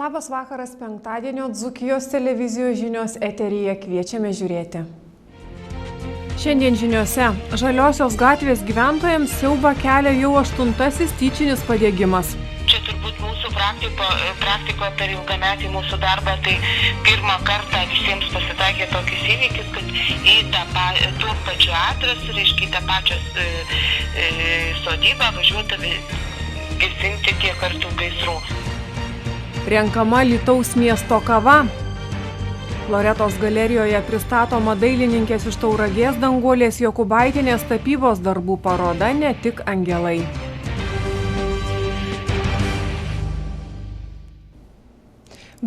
Labas vakaras, penktadienio Dzūkijos televizijos žinios eteryje, kviečiame žiūrėti. Šiandien žiniose Žaliosios gatvės gyventojams siaubą kelia jau 8. tyčinis padėgimas. Čia turbūt mūsų praktikoje per ilgametį mūsų darbą, tai pirmą kartą visiems pasitaikė tokis įvykis, kad į tuo pačiu adresu, reiškia į tą pačią sodybą važiuota gesinti tiek kartų gaisrų. Renkama Alytaus miesto kava. Loretos galerijoje pristatoma dailininkės iš Tauragės Danguolės Jokubaitienės tapybos darbų paroda Ne tik angelai.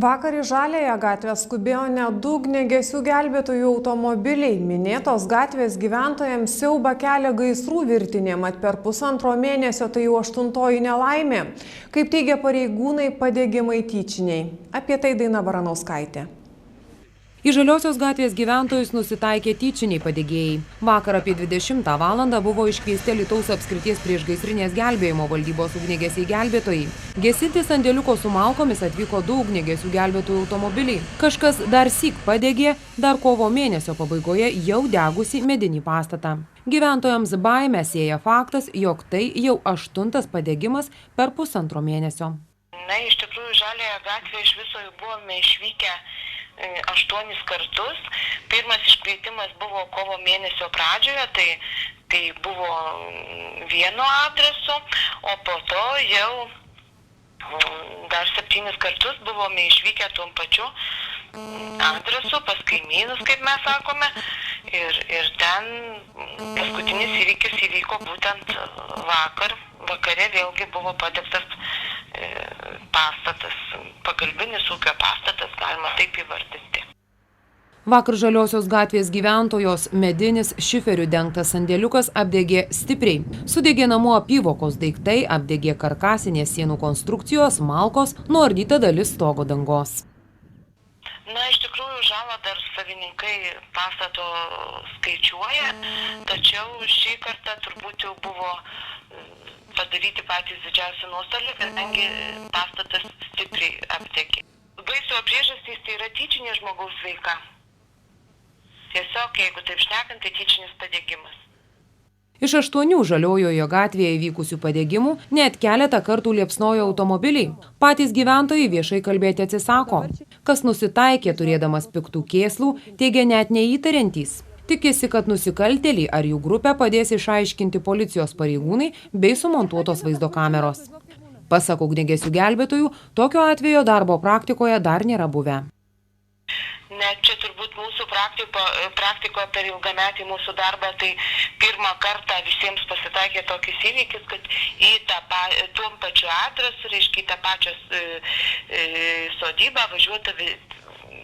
Vakar į Žaliąją gatvę skubėjo net 2 ugniagesių gelbėtojų automobiliai. Minėtos gatvės gyventojams siaubą kelia gaisrų virtinė, mat per 1,5 mėnesio tai jau 8. nelaimė. Kaip teigia pareigūnai, padegimai tyčiniai. Apie tai Daina Baranauskaitė. Į Žaliosios gatvės gyventojus nusitaikė tyčiniai padegėjai. Vakar apie 20 valandą buvo iškviesti Alytaus apskrities priešgaisrinės gelbėjimo valdybos ugniagesiai gelbėtojai. Gesinti sandėliuko su malkomis atvyko 2 ugniagesių gelbėtojų automobiliai. Kažkas dar syk padegė dar kovo mėnesio pabaigoje jau degusi medinį pastatą. Gyventojams baimę sėja faktas, jog tai jau 8. padegimas per 1,5 mėnesio. Na, iš tikrųjų, Žaliąją gatvę iš viso jau buvome išvykę 8 kartus. Pirmas iškvietimas buvo kovo mėnesio pradžioje, tai buvo vienu adresu, o po to jau dar 7 kartus buvome išvykę tom pačiu adresu, pas kaimynus, kaip mes sakome, ir ten paskutinis įvykis įvyko būtent vakare vėlgi buvo padegtas pastatas, pagalbinis ūkio pastatas, galima taip įvardinti. Vakar Žaliosios gatvės gyventojos medinis šiferiu dengtas sandėliukas apdegė stipriai. Sudegė namų apyvokos daiktai, apdegė karkasinės sienų konstrukcijos, malkos, nuardyta dalis stogo dangos. Na, iš tikrųjų, žalą dar savininkai pastato skaičiuoja, tačiau šį kartą turbūt jau buvo padaryti patys didžiausi nuostoliai, kadangi pastatas stipriai apdegė. Gaisro priežastys tai yra tyčinė žmogaus veika. Tiesiog, jeigu taip šnekant, tai tyčinis padegimas. Iš 8 Žaliojoje gatvėje įvykusių padegimų net keletą kartų liepsnojo automobiliai. Patys gyventojai viešai kalbėti atsisako. Kas nusitaikė turėdamas piktų kėslų, teigia net neįtariantys. Tikisi, kad nusikaltėliai ar jų grupę padės išaiškinti policijos pareigūnai bei sumontuotos vaizdo kameros. Pasak ugniagesių gelbėtojų, tokio atvejo darbo praktikoje dar nėra buvę. Net čia turbūt mūsų praktikoje per ilgametį mūsų darbą, tai pirmą kartą visiems pasitaikė tokis įvykis, kad į tuom pačiu adresu, reiškia į tą pačią sodybą važiuota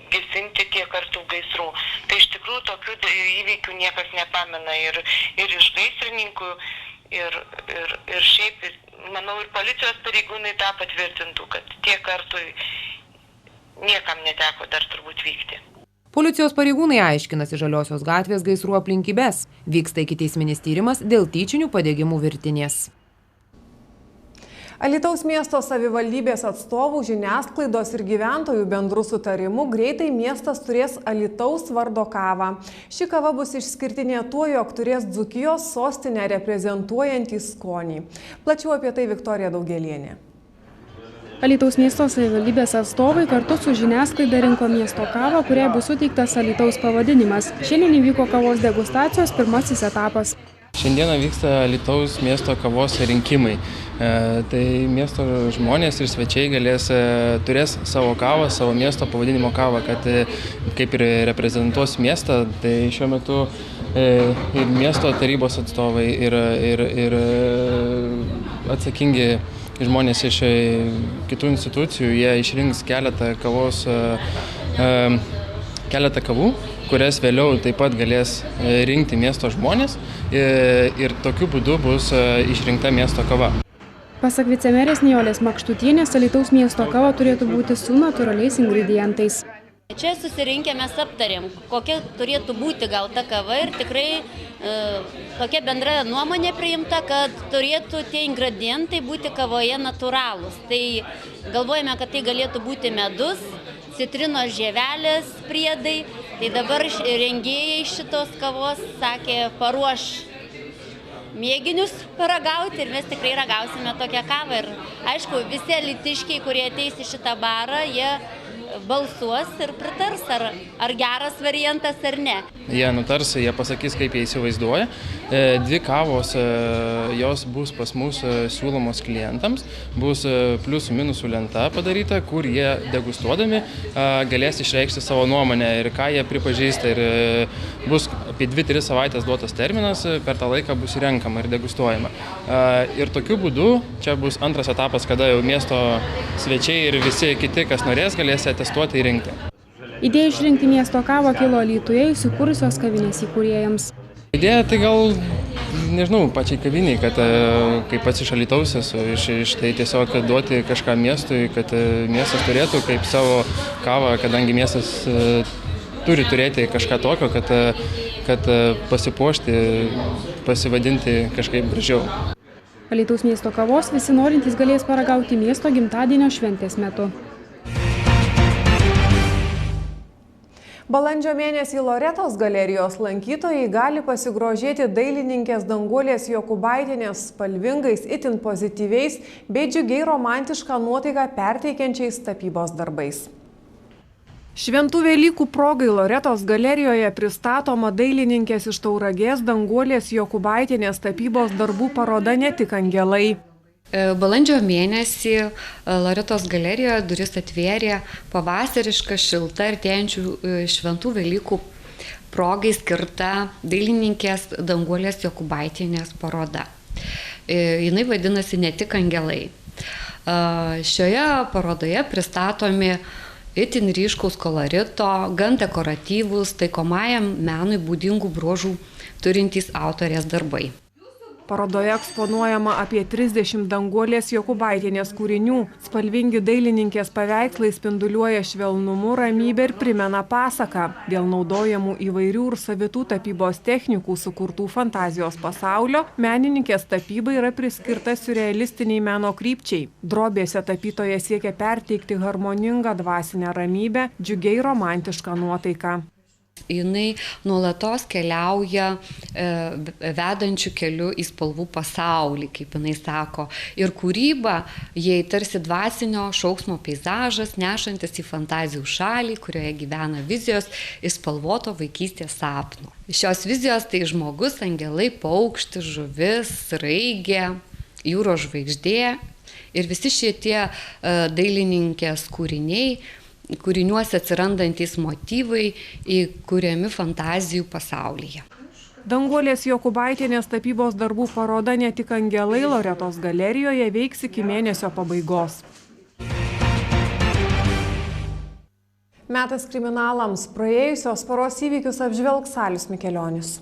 gesinti tiek kartų gaisrų. Tai iš tikrųjų tokių įvykių niekas nepamena ir iš gaisrininkų, ir šiaip, manau, ir policijos pareigūnai tą patvirtintų, kad tiek kartų niekam neteko dar turbūt vykti. Policijos pareigūnai aiškinasi Žaliosios gatvės gaisrų aplinkybes. Vyksta ikiteisminis tyrimas dėl tyčinių padegimų virtinės. Alytaus miesto savivaldybės atstovų, žiniasklaidos ir gyventojų bendrų sutarimų greitai miestas turės Alytaus vardo kavą. Ši kava bus išskirtinė tuo, jog turės Dzūkijos sostinę reprezentuojantį skonį. Plačiau apie tai Viktorija Daugelienė. Alytaus miesto savivaldybės atstovai kartu su žiniasklaida rinko miesto kavą, kuriai bus suteiktas Alytaus pavadinimas. Šiandien įvyko kavos degustacijos pirmasis etapas. Šiandieną vyksta Alytaus miesto kavos rinkimai. Tai miesto žmonės ir svečiai turės savo kavą, savo miesto pavadinimo kavą, kad kaip ir reprezentuos miestą, tai šiuo metu ir miesto tarybos atstovai ir atsakingi žmonės iš kitų institucijų, jie išrinks keletą kavų, kurias vėliau taip pat galės rinkti miesto žmonės ir tokiu būdu bus išrinkta miesto kava. Pasak vicemerės Nijolės Makštutienės, Alytaus miesto kava turėtų būti su natūraliais ingredientais. Čia susirinkę mes aptarėm, kokia turėtų būti gal ta kava ir tikrai tokia bendra nuomonė priimta, kad turėtų tie ingredientai būti kavoje natūralūs. Tai galvojame, kad tai galėtų būti medus, citrinos žievelės priedai. Tai dabar rengėjai šitos kavos sakė, paruoš mėginius paragauti ir mes tikrai ragausime tokią kavą. Ir aišku, visi alytiškiai, kurie ateis į šitą barą, jie balsuos ir pritars, ar geras variantas ar ne. Jie nutars, jie pasakys, kaip jie įsivaizduoja. Dvi kavos, jos bus pas mus siūlomos klientams, bus pliusų minusų lenta padaryta, kur jie degustuodami galės išreikšti savo nuomonę ir ką jie pripažįsta. Ir bus apie 2-3 savaitės duotas terminas, per tą laiką bus renkama ir degustuojama. Ir tokiu būdu, čia bus antras etapas, kada jau miesto svečiai ir visi kiti, kas norės, galės testuoti ir rinkti. Idėja išrinkti miesto kavą kilo Alytuje įsikūrusios kavinės įkūrėjams. Idėja tai gal, nežinau, pačiai kaviniai, kad kaip pats iš Alytaus esu, iš tai tiesiog duoti kažką miestui, kad miestas turėtų kaip savo kavą, kadangi miestas turi turėti kažką tokio, kad pasipuošti, pasivadinti kažkaip gražiau. Alytaus miesto kavos visi norintys galės paragauti miesto gimtadienio šventės metu. Balandžio mėnesį Loretos galerijos lankytojai gali pasigrožėti dailininkės Danguolės Jokubaitienės spalvingais, itin pozityviais bei džiugiai romantišką nuotaiką perteikiančiais tapybos darbais. Šventų Velykų progai Loretos galerijoje pristatoma dailininkės iš Tauragės Danguolės Jokubaitienės tapybos darbų paroda Ne tik angelai. Balandžio mėnesį Loretos galerijoje duris atvėrė pavasariška, šilta artėjančių Šventų Velykų progai skirta dailininkės Danguolės Jokubaitienės paroda. Jinai vadinasi Ne tik angelai. Šioje parodoje pristatomi itin ryškaus kolorito, gan dekoratyvūs, taikomajam menui būdingų bruožų turintys autorės darbai. Parodoje eksponuojama apie 30 Danguolės Jokubaitienės kūrinių. Spalvingi dailininkės paveikslai spinduliuoja švelnumu, ramybę ir primena pasaką. Dėl naudojamų įvairių ir savitų tapybos technikų sukurtų fantazijos pasaulio, menininkės tapyba yra priskirta siurrealistiniai meno krypčiai. Drobėse tapytoja siekia perteikti harmoningą dvasinę ramybę, džiugiai romantišką nuotaiką. Jinai nuolatos keliauja vedančių keliu į spalvų pasaulį, kaip jinai sako. Ir kūryba, jai tarsi dvasinio šauksmo peizažas, nešantis į fantazijų šalį, kurioje gyvena vizijos iš spalvoto vaikystės sapno. Šios vizijos tai žmogus, angelai, paukštis, žuvis, raigė, jūros žvaigždė ir visi šitie dailininkės kūriniuose atsirandantys motyvai įkuriami fantazijų pasaulyje. Danguolės Jokubaitienės tapybos darbų paroda Ne tik angelai Loretos galerijoje veiks iki mėnesio pabaigos. Metas kriminalams. Praėjusios paros įvykius apžvelgs Alius Mikelionis.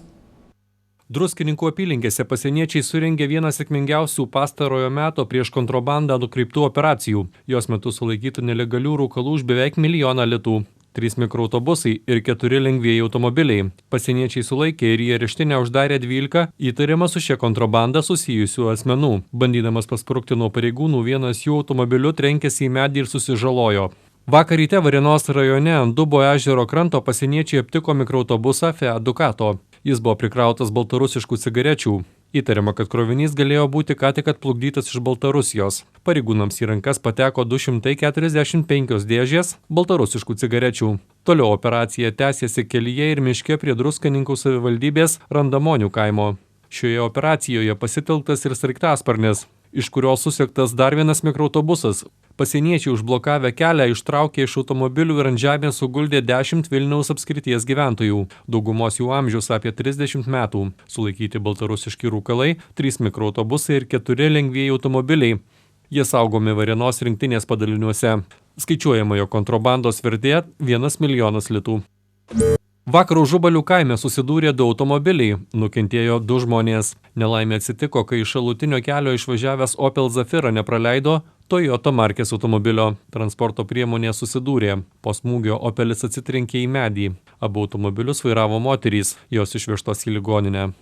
Druskininkų apylinkėse pasieniečiai surengė vieną sėkmingiausių pastarojo meto prieš kontrabandą nukreiptų operacijų. Jos metu sulaikytų nelegalių rūkalų už beveik 1 milijoną litų. 3 mikroautobusai ir 4 lengvieji automobiliai. Pasieniečiai sulaikė ir į areštinę uždarė 12 įtariama su šia kontrabanda susijusių asmenų. Bandydamas pasprukti nuo pareigūnų, vienas jų automobiliu trenkėsi į medį ir susižalojo. Vakar ryte Varėnos rajone ant Dubo ežero kranto pasieniečiai aptiko mikroautobusą Fiat Ducato. Jis buvo prikrautas baltarusiškų cigarečių. Įtariama, kad krovinys galėjo būti ką tik atplukdytas iš Baltarusijos. Pareigūnams į rankas pateko 245 dėžės baltarusiškų cigarečių. Toliau operacija tęsėsi kelyje ir miške prie Druskininkų savivaldybės Randamonių kaimo. Šioje operacijoje pasitelktas ir sraigtasparnis, iš kurio susektas dar vienas mikroautobusas. Pasieniečiai užblokavę kelią ištraukė iš automobilių ir ant žemės suguldė 10 Vilniaus apskrities gyventojų. Daugumos jų amžius apie 30 metų. Sulaikyti baltarusiški rūkalai, 3 mikroautobusai ir 4 lengvieji automobiliai. Jie saugomi Varėnos rinktinės padaliniuose. Skaičiuojama jo kontrabandos vertė 1 milijonas litų. Vakar Užubalių kaime susidūrė 2 automobiliai, nukentėjo 2 žmonės. Nelaimė atsitiko, kai iš šalutinio kelio išvažiavęs Opel Zafira nepraleido Toyota markės automobilio. Transporto priemonė susidūrė. Po smūgio Opelis atsitrenkė į medį. Abu automobilius vairavo moterys, jos išvežtos į ligoninę.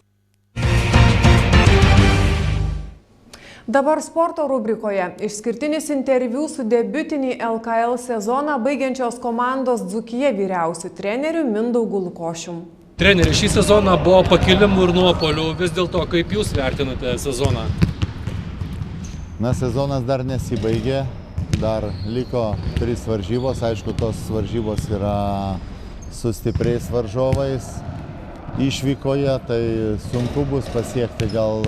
Dabar sporto rubrikoje išskirtinis interviu su debiutinį LKL sezoną baigiančios komandos Dzūkija vyriausiu treneriu Mindaugu Lukošium. Treneri, šį sezoną buvo pakilimų ir nuopuolių, vis dėlto kaip jūs vertinate sezoną? Na, sezonas dar nesibaigė, dar liko 3 varžybos, aišku, tos varžybos yra su stipriais varžovais išvykoje, tai sunku bus pasiekti gal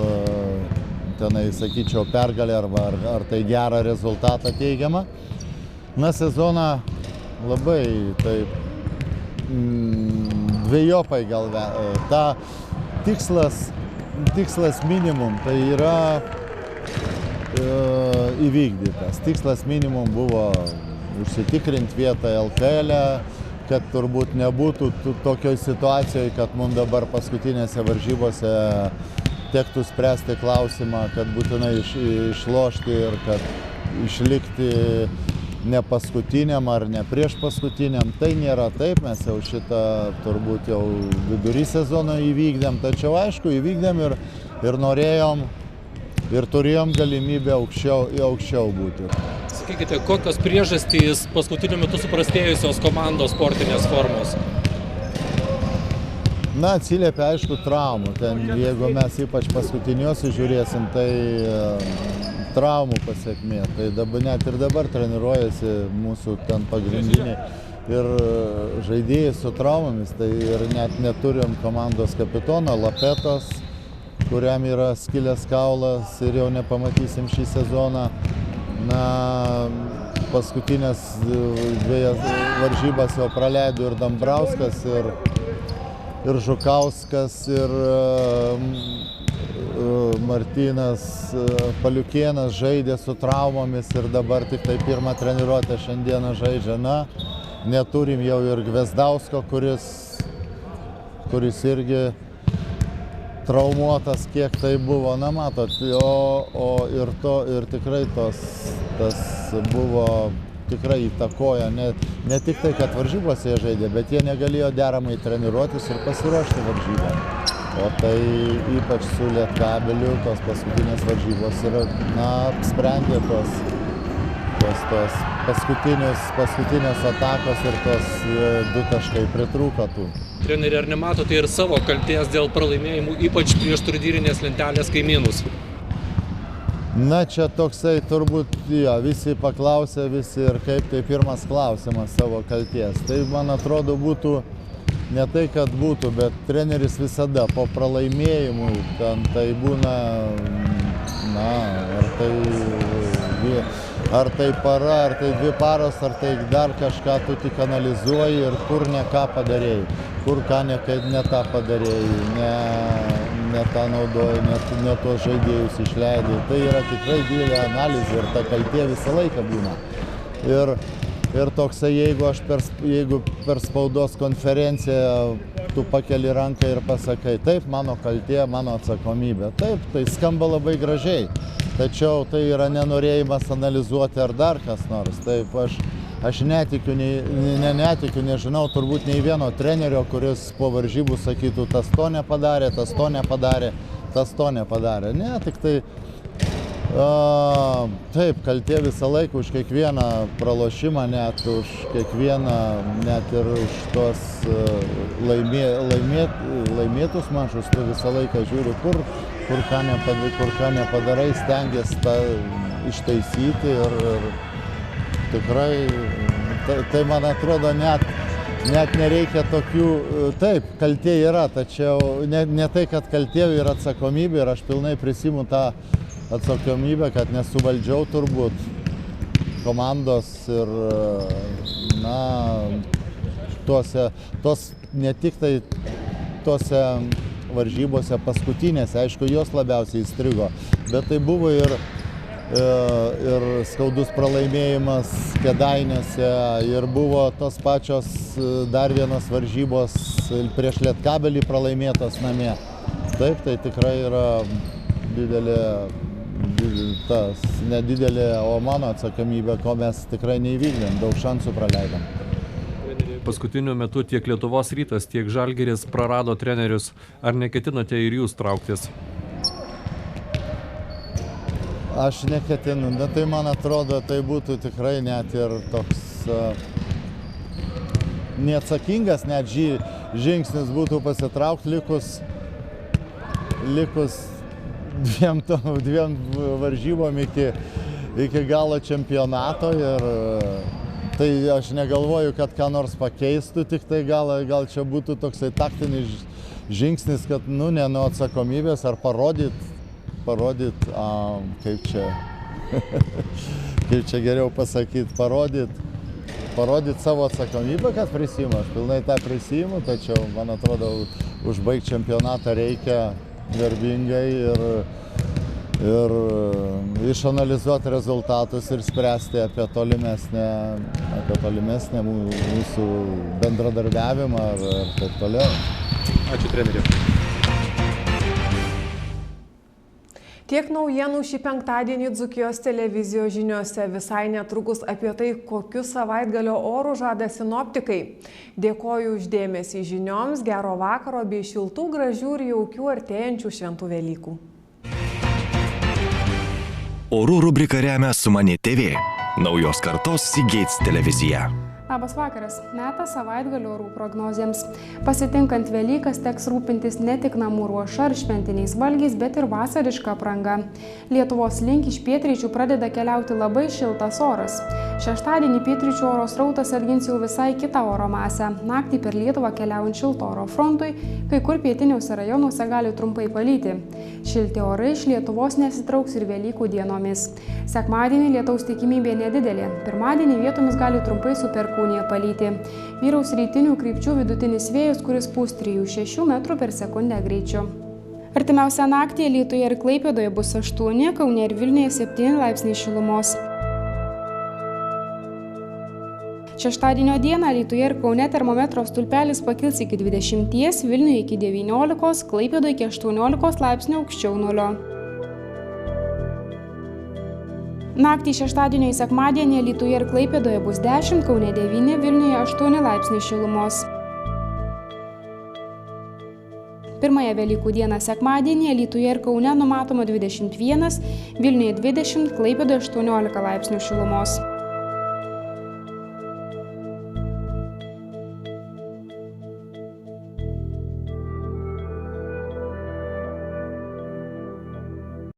tenai, sakyčiau, pergalę ar tai gerą rezultatą teigiamą. Na, sezoną labai taip dvejopai gal ta tikslas minimum tai yra įvykdytas. Tikslas minimum buvo užsitikrinti vietą LKL-e, kad turbūt nebūtų tokioj situacijoje, kad mums dabar paskutinėse varžybose tektų spręsti klausimą, kad būtinai išlošti ir kad išlikti ne paskutiniam ar ne prieš paskutiniam. Tai nėra taip, mes jau šitą turbūt jau vidury sezono įvykdėm, tačiau aišku įvykdėm ir norėjom ir turėjom galimybę aukščiau būti. Sakykite, kokios priežastys paskutiniu metu suprastėjusios komandos sportinės formos? Na, atsiliepia, aišku, traumų. Ten, jeigu mes ypač paskutiniuosius žiūrėsim, tai traumų pasiekmė. Tai net ir dabar treniruojasi mūsų ten pagrindiniai ir žaidėjai su traumomis. Tai ir net neturim komandos kapitono Lapetos, kuriam yra skilęs kaulas ir jau nepamatysim šį sezoną. Na, paskutinės 2 varžybas jau praleido ir Dambrauskas, ir Žukauskas, ir Martynas Paliukėnas žaidė su traumomis ir dabar tik tai pirmą treniruotę šiandieną žaidžia. Na, neturim jau ir Gvezdausko, kuris irgi traumuotas, kiek tai buvo. Na, matot, ir tikrai tas buvo tikrai įtakoja, ne tik tai, kad varžybose jie žaidė, bet jie negalėjo deramai treniruotis ir pasiruošti varžybą. O tai ypač su Lietkabeliu tos paskutinės varžybos ir, na, sprendė tos paskutinės atakos ir tos 2 taškai pritrūko tų. Treneri, ar nematote ir savo kaltės dėl pralaimėjimų, ypač prieš turnyrinės lentelės kaimynus? Na, čia toksai turbūt, visi paklausė, ir kaip tai pirmas klausimas savo kalties. Tai, man atrodo, būtų ne tai, kad būtų, bet treneris visada po pralaimėjimų, tai būna, na, ar tai para, ar tai 2 paros, ar tai dar kažką tu tik analizuoji ir kur ne ką padarėjai, kur ką ne tą padarėjai, ne tą naudojai, ne tuos žaidėjus išleidai. Tai yra tikrai didelė analizė ir ta kaltė visą laiką būna. Ir toksai, jeigu per spaudos konferenciją tu pakeli ranką ir pasakai, taip, mano kaltė, mano atsakomybė. Taip, tai skamba labai gražiai, tačiau tai yra nenorėjimas analizuoti ar dar kas nors. Taip, aš netikiu, nežinau turbūt nei vieno trenerio, kuris po varžybų sakytų, tas to nepadarė, tas to nepadarė, tas to nepadarė. Ne, tik tai taip, kaltė visą laiką už kiekvieną pralošimą, net už kiekvieną, net ir už tos laimėtus mačus, tu visą laiką žiūri, kur ką nepadarai, stengiasi tą ištaisyti ir tikrai, tai man atrodo, net nereikia tokių, taip, kaltė yra, tačiau ne tai, kad kaltė yra atsakomybė ir aš pilnai prisimu tą atsakomybę, kad nesuvaldžiau turbūt komandos ir, na, ne tik tai tose varžybose paskutinėse, aišku, jos labiausiai įstrigo, bet tai buvo ir ir skaudus pralaimėjimas Kėdainiuose, ir buvo tos pačios dar vienos varžybos prieš Lietkabelį pralaimėtos namie. Taip, tai tikrai yra nedidelė, o mano atsakomybė, ko mes tikrai neįvykdėm, daug šansų praleidom. Paskutiniu metu tiek Lietuvos Rytas, tiek Žalgiris prarado trenerius. Ar neketinote ir jūs trauktis? Aš neketinu, bet tai man atrodo, tai būtų tikrai net ir toks neatsakingas net žingsnis būtų pasitraukti likus dviem varžybom iki galo čempionato, ir tai aš negalvoju, kad ką nors pakeistų, tik tai gal čia būtų toksai taktinis žingsnis, kad ne nuo atsakomybės, ar parodyt, kaip čia geriau pasakyti, parodyt savo atsakomybę, kad prisiimu. Aš pilnai tą prisiimu, tačiau, man atrodo, užbaigti čempionatą reikia garbingai ir išanalizuoti rezultatus ir spręsti apie tolimesnę mūsų bendradarbiavimą ir taip toliau. Ačiū, treneri. Tiek naujienų šį penktadienį Dzūkijos televizijos žiniose. Visai netrukus apie tai, kokius savaitgalio orus žada sinoptikai. Dėkoju už dėmesį žinioms, gero vakaro bei šiltų, gražių ir jaukių artėjančių šventų Velykų. Orų rubrika remia Sumani TV, naujos kartos Seagates televizija. Labas vakaras. Metas savaitgalio orų prognozėms. Pasitinkant Velykas teks rūpintis ne tik namų ruoša ar šventiniais valgiais, bet ir vasariška apranga. Lietuvos link iš pietryčių pradeda keliauti labai šiltas oras. Šeštadienį pietryčių oro srautas atgins jau visai kitą oro masę. Naktį per Lietuvą keliaujant šilto oro frontui, kai kur pietiniuose rajonuose gali trumpai palyti. Šilti orai iš Lietuvos nesitrauks ir Velykų dienomis. Sekmadienį lietaus tikimybė nedidelė. Pirmadienį vietomis gali trumpai su perkūnija palyti. Vyraus rytinių krypčių vidutinis vėjas, kuris pūs 3–6 metrų per sekundę greičiu. Artimiausią naktį Alytuje ir Klaipėdoje bus 8, Kaune ir Vilniuje 7 laipsniai šilumos. Šeštadienio dieną Alytuje ir Kaune termometro stulpelis pakils iki 20, Vilniuje iki 19, Klaipėdoje iki 18 laipsnių aukščiau nulio. Naktį šeštadienio į sekmadienį Alytuje ir Klaipėdoje bus 10, Kaune 9, Vilniuje 8 laipsniai šilumos. Pirmąją Velykų dieną sekmadienį Alytuje ir Kaune numatoma 21, Vilniuje 20, Klaipėdoje 18 laipsnių šilumos.